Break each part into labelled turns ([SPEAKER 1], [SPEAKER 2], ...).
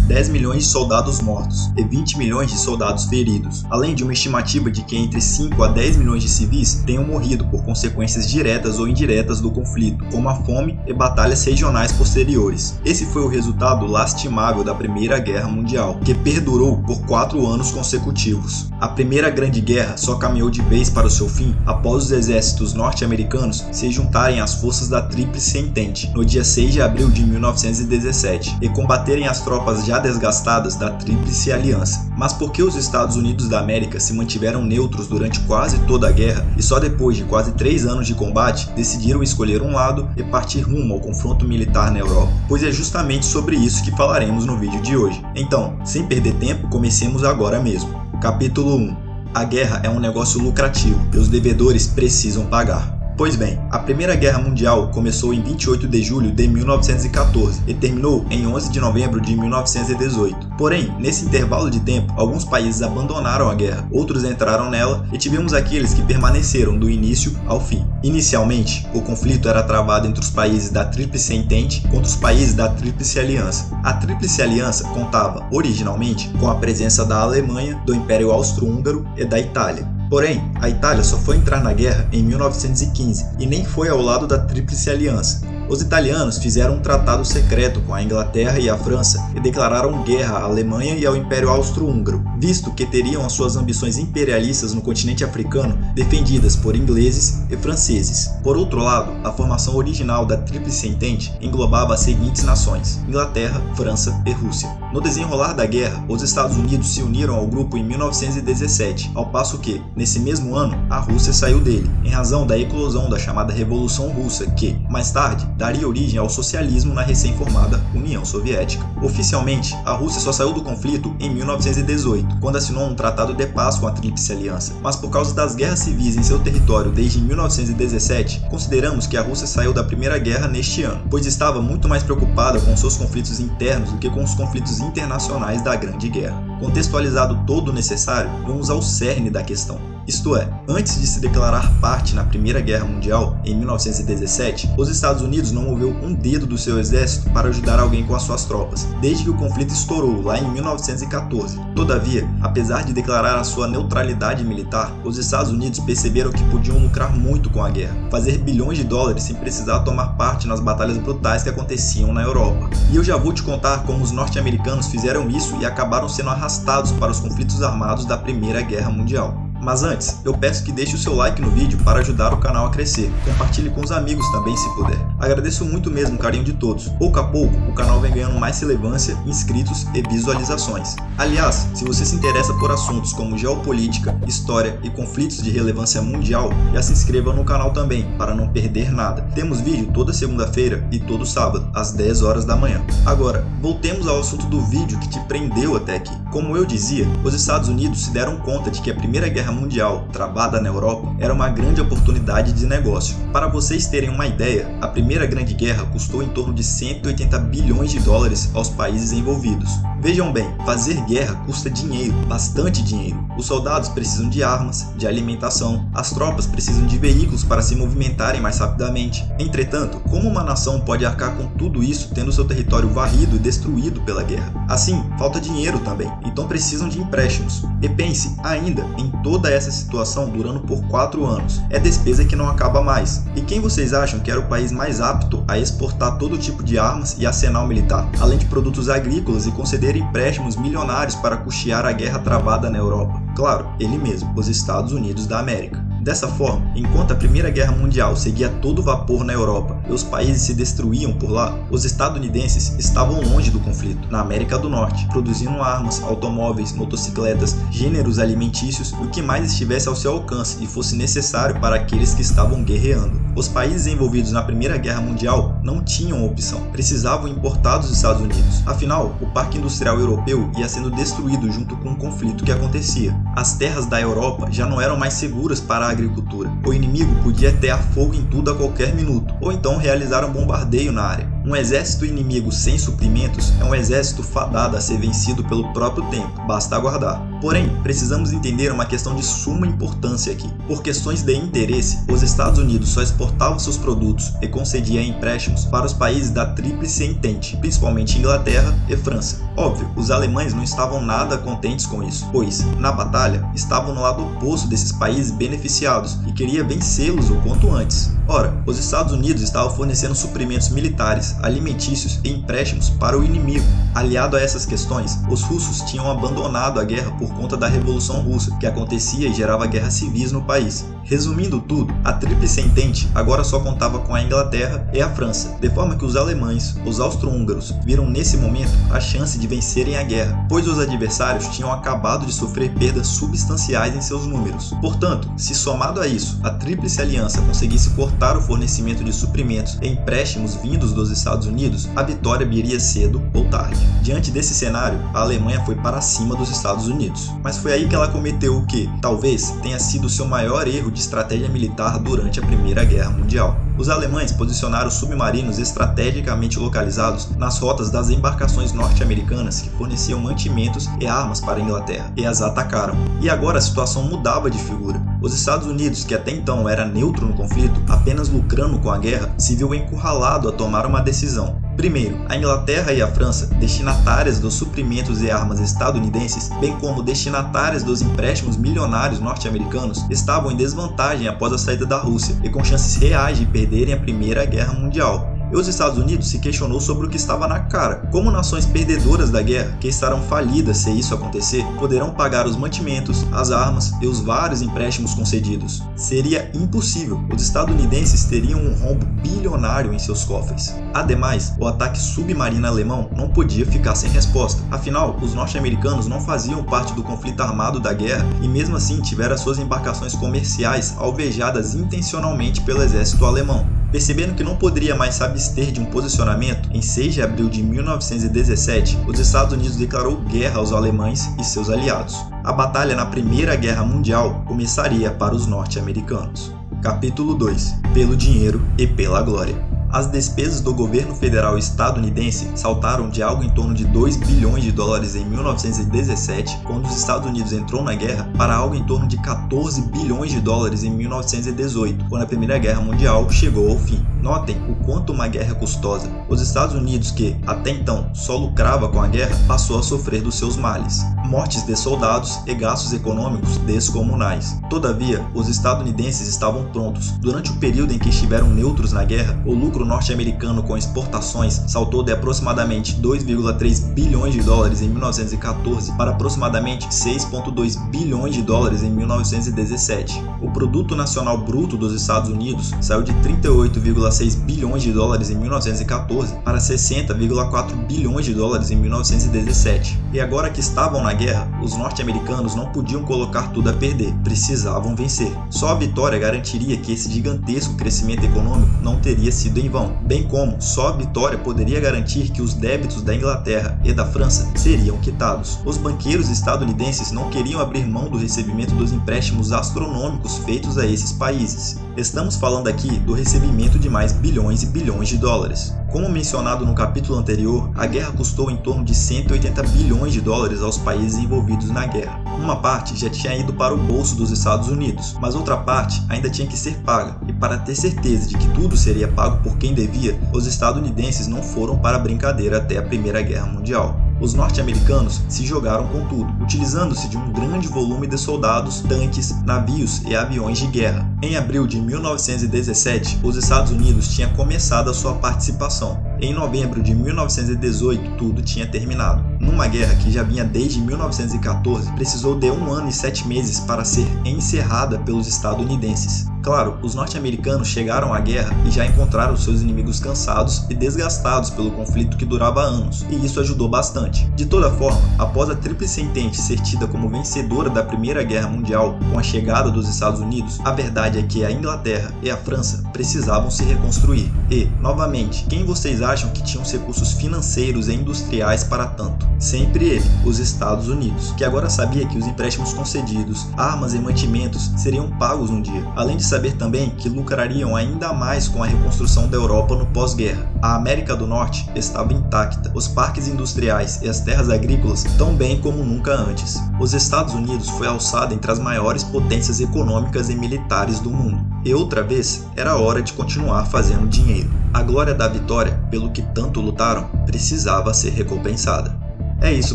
[SPEAKER 1] 10 milhões de soldados mortos e 20 milhões de soldados feridos, além de uma estimativa de que entre 5 a 10 milhões de civis tenham morrido por consequências diretas ou indiretas do conflito, como a fome e batalhas regionais posteriores. Esse foi o resultado lastimável da Primeira Guerra Mundial, que perdurou por 4 anos consecutivos. A Primeira Grande Guerra só caminhou de vez para o seu fim após os exércitos norte-americanos se juntarem às forças da Tríplice Entente no dia 6 de abril de 1917 e combaterem as tropas já desgastadas da Tríplice Aliança. Mas por que os Estados Unidos da América se mantiveram neutros durante quase toda a guerra e só depois de quase 3 anos de combate decidiram escolher um lado e partir rumo ao confronto militar na Europa? Pois é justamente sobre isso que falaremos no vídeo de hoje. Então, sem perder tempo, comecemos agora mesmo. Capítulo 1. A guerra é um negócio lucrativo e os devedores precisam pagar. Pois bem, a Primeira Guerra Mundial começou em 28 de julho de 1914 e terminou em 11 de novembro de 1918. Porém, nesse intervalo de tempo, alguns países abandonaram a guerra, outros entraram nela e tivemos aqueles que permaneceram do início ao fim. Inicialmente, o conflito era travado entre os países da Tríplice Entente contra os países da Tríplice Aliança. A Tríplice Aliança contava, originalmente, com a presença da Alemanha, do Império Austro-Húngaro e da Itália. Porém, a Itália só foi entrar na guerra em 1915 e nem foi ao lado da Tríplice Aliança. Os italianos fizeram um tratado secreto com a Inglaterra e a França e declararam guerra à Alemanha e ao Império Austro-Húngaro, visto que teriam as suas ambições imperialistas no continente africano defendidas por ingleses e franceses. Por outro lado, a formação original da Tríplice Entente englobava as seguintes nações: Inglaterra, França e Rússia. No desenrolar da guerra, os Estados Unidos se uniram ao grupo em 1917, ao passo que, nesse mesmo ano, a Rússia saiu dele, em razão da eclosão da chamada Revolução Russa, que, mais tarde, daria origem ao socialismo na recém-formada União Soviética. Oficialmente, a Rússia só saiu do conflito em 1918, quando assinou um tratado de paz com a Tríplice Aliança. Mas por causa das guerras civis em seu território desde 1917, consideramos que a Rússia saiu da Primeira Guerra neste ano, pois estava muito mais preocupada com seus conflitos internos do que com os conflitos internacionais da Grande Guerra. Contextualizado todo o necessário, vamos ao cerne da questão. Isto é, antes de se declarar parte na Primeira Guerra Mundial, em 1917, os Estados Unidos não moveu um dedo do seu exército para ajudar alguém com as suas tropas, desde que o conflito estourou lá em 1914. Todavia, apesar de declarar a sua neutralidade militar, os Estados Unidos perceberam que podiam lucrar muito com a guerra, fazer bilhões de dólares sem precisar tomar parte nas batalhas brutais que aconteciam na Europa. E eu já vou te contar como os norte-americanos fizeram isso e acabaram sendo arrastados para os conflitos armados da Primeira Guerra Mundial. Mas antes, eu peço que deixe o seu like no vídeo para ajudar o canal a crescer. Compartilhe com os amigos também se puder. Agradeço muito mesmo o carinho de todos. Pouco a pouco, o canal vem ganhando mais relevância, inscritos e visualizações. Aliás, se você se interessa por assuntos como geopolítica, história e conflitos de relevância mundial, já se inscreva no canal também, para não perder nada. Temos vídeo toda segunda-feira e todo sábado, às 10 horas da manhã. Agora, voltemos ao assunto do vídeo que te prendeu até aqui. Como eu dizia, os Estados Unidos se deram conta de que a Primeira Guerra Mundial, travada na Europa, era uma grande oportunidade de negócio. Para vocês terem uma ideia, a Primeira Grande Guerra custou em torno de 180 bilhões de dólares aos países envolvidos. Vejam bem, fazer guerra custa dinheiro, bastante dinheiro. Os soldados precisam de armas, de alimentação, as tropas precisam de veículos para se movimentarem mais rapidamente. Entretanto, como uma nação pode arcar com tudo isso tendo seu território varrido e destruído pela guerra? Assim, falta dinheiro também, então precisam de empréstimos. E pense ainda em toda essa situação durando por 4 anos. É despesa que não acaba mais. E quem vocês acham que era o país mais apto a exportar todo tipo de armas e arsenal militar, além de produtos agrícolas e conceder empréstimos milionários para custear a guerra travada na Europa? Claro, ele mesmo, os Estados Unidos da América. Dessa forma, enquanto a Primeira Guerra Mundial seguia a todo vapor na Europa e os países se destruíam por lá, os estadunidenses estavam longe do conflito, na América do Norte, produzindo armas, automóveis, motocicletas, gêneros alimentícios e o que mais estivesse ao seu alcance e fosse necessário para aqueles que estavam guerreando. Os países envolvidos na Primeira Guerra Mundial não tinham opção, precisavam importar dos Estados Unidos. Afinal, o parque industrial europeu ia sendo destruído junto com o conflito que acontecia. As terras da Europa já não eram mais seguras para a agricultura. O inimigo podia atear fogo em tudo a qualquer minuto, ou então realizar um bombardeio na área. Um exército inimigo sem suprimentos é um exército fadado a ser vencido pelo próprio tempo, basta aguardar. Porém, precisamos entender uma questão de suma importância aqui. Por questões de interesse, os Estados Unidos só exportavam seus produtos e concedia empréstimos para os países da Tríplice Entente, principalmente Inglaterra e França. Óbvio, os alemães não estavam nada contentes com isso, pois, na batalha, estavam no lado oposto desses países beneficiados e queria vencê-los o quanto antes. Ora, os Estados Unidos estavam fornecendo suprimentos militares, alimentícios e empréstimos para o inimigo. Aliado a essas questões, os russos tinham abandonado a guerra por conta da Revolução Russa, que acontecia e gerava guerras civis no país. Resumindo tudo, a Tríplice Entente agora só contava com a Inglaterra e a França, de forma que os alemães, os austro-húngaros, viram nesse momento a chance de vencerem a guerra, pois os adversários tinham acabado de sofrer perdas substanciais em seus números. Portanto, se somado a isso, a Tríplice Aliança conseguisse cortar o fornecimento de suprimentos e empréstimos vindos dos Estados Unidos, a vitória viria cedo ou tarde. Diante desse cenário, a Alemanha foi para cima dos Estados Unidos. Mas foi aí que ela cometeu o que, talvez, tenha sido seu maior erro de estratégia militar durante a Primeira Guerra Mundial. Os alemães posicionaram submarinos estrategicamente localizados nas rotas das embarcações norte-americanas que forneciam mantimentos e armas para a Inglaterra, e as atacaram. E agora a situação mudava de figura. Os Estados Unidos, que até então era neutro no conflito, apenas lucrando com a guerra, se viu encurralado a tomar uma decisão. Primeiro, a Inglaterra e a França, destinatárias dos suprimentos e armas estadunidenses, bem como destinatárias dos empréstimos milionários norte-americanos, estavam em desvantagem após a saída da Rússia e com chances reais de perderem a Primeira Guerra Mundial. E os Estados Unidos se questionou sobre o que estava na cara. Como nações perdedoras da guerra, que estarão falidas se isso acontecer, poderão pagar os mantimentos, as armas e os vários empréstimos concedidos? Seria impossível. Os estadunidenses teriam um rombo bilionário em seus cofres. Ademais, o ataque submarino alemão não podia ficar sem resposta. Afinal, os norte-americanos não faziam parte do conflito armado da guerra e mesmo assim tiveram suas embarcações comerciais alvejadas intencionalmente pelo exército alemão. Percebendo que não poderia mais se abster de um posicionamento, em 6 de abril de 1917, os Estados Unidos declarou guerra aos alemães e seus aliados. A batalha na Primeira Guerra Mundial começaria para os norte-americanos. Capítulo 2. Pelo dinheiro e pela glória. As despesas do governo federal estadunidense saltaram de algo em torno de 2 bilhões de dólares em 1917, quando os Estados Unidos entrou na guerra, para algo em torno de 14 bilhões de dólares em 1918, quando a Primeira Guerra Mundial chegou ao fim. Notem o quanto uma guerra é custosa. Os Estados Unidos, que até então só lucrava com a guerra, passou a sofrer dos seus males: mortes de soldados e gastos econômicos descomunais. Todavia, os estadunidenses estavam prontos. Durante o período em que estiveram neutros na guerra, o lucro norte-americano com exportações saltou de aproximadamente 2,3 bilhões de dólares em 1914 para aproximadamente 6,2 bilhões de dólares em 1917. O produto nacional bruto dos Estados Unidos saiu de 38,6 bilhões de dólares em 1914 para 60,4 bilhões de dólares em 1917. E agora que estavam na guerra, os norte-americanos não podiam colocar tudo a perder, precisavam vencer. Só a vitória garantiria que esse gigantesco crescimento econômico não teria sido em vão, bem como só a vitória poderia garantir que os débitos da Inglaterra e da França seriam quitados. Os banqueiros estadunidenses não queriam abrir mão do recebimento dos empréstimos astronômicos feitos a esses países. Estamos falando aqui do recebimento de mais bilhões e bilhões de dólares. Como mencionado no capítulo anterior, a guerra custou em torno de 180 bilhões de dólares aos países envolvidos na guerra. Uma parte já tinha ido para o bolso dos Estados Unidos, mas outra parte ainda tinha que ser paga, e para ter certeza de que tudo seria pago por quem devia, os estadunidenses não foram para a brincadeira até a Primeira Guerra Mundial. Os norte-americanos se jogaram com tudo, utilizando-se de um grande volume de soldados, tanques, navios e aviões de guerra. Em abril de 1917, os Estados Unidos tinham começado a sua participação. Em novembro de 1918, tudo tinha terminado. Numa guerra que já vinha desde 1914, precisou de 1 ano e 7 meses para ser encerrada pelos estadunidenses. Claro, os norte-americanos chegaram à guerra e já encontraram seus inimigos cansados e desgastados pelo conflito que durava anos, e isso ajudou bastante. De toda forma, após a Tríplice Entente ser tida como vencedora da Primeira Guerra Mundial com a chegada dos Estados Unidos, a verdade é que a Inglaterra e a França precisavam se reconstruir. E, novamente, quem vocês acham que tinham os recursos financeiros e industriais para tanto. Sempre ele, os Estados Unidos, que agora sabia que os empréstimos concedidos, armas e mantimentos seriam pagos um dia, além de saber também que lucrariam ainda mais com a reconstrução da Europa no pós-guerra. A América do Norte estava intacta, os parques industriais e as terras agrícolas tão bem como nunca antes. Os Estados Unidos foi alçado entre as maiores potências econômicas e militares do mundo. E outra vez, era hora de continuar fazendo dinheiro. A glória da vitória, pelo que tanto lutaram, precisava ser recompensada. É isso,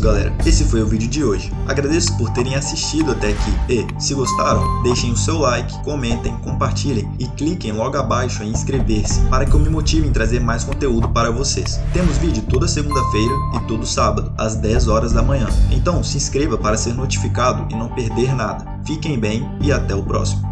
[SPEAKER 1] galera. Esse foi o vídeo de hoje. Agradeço por terem assistido até aqui e, se gostaram, deixem o seu like, comentem, compartilhem e cliquem logo abaixo em inscrever-se para que eu me motive em trazer mais conteúdo para vocês. Temos vídeo toda segunda-feira e todo sábado, às 10 horas da manhã. Então, se inscreva para ser notificado e não perder nada. Fiquem bem e até o próximo.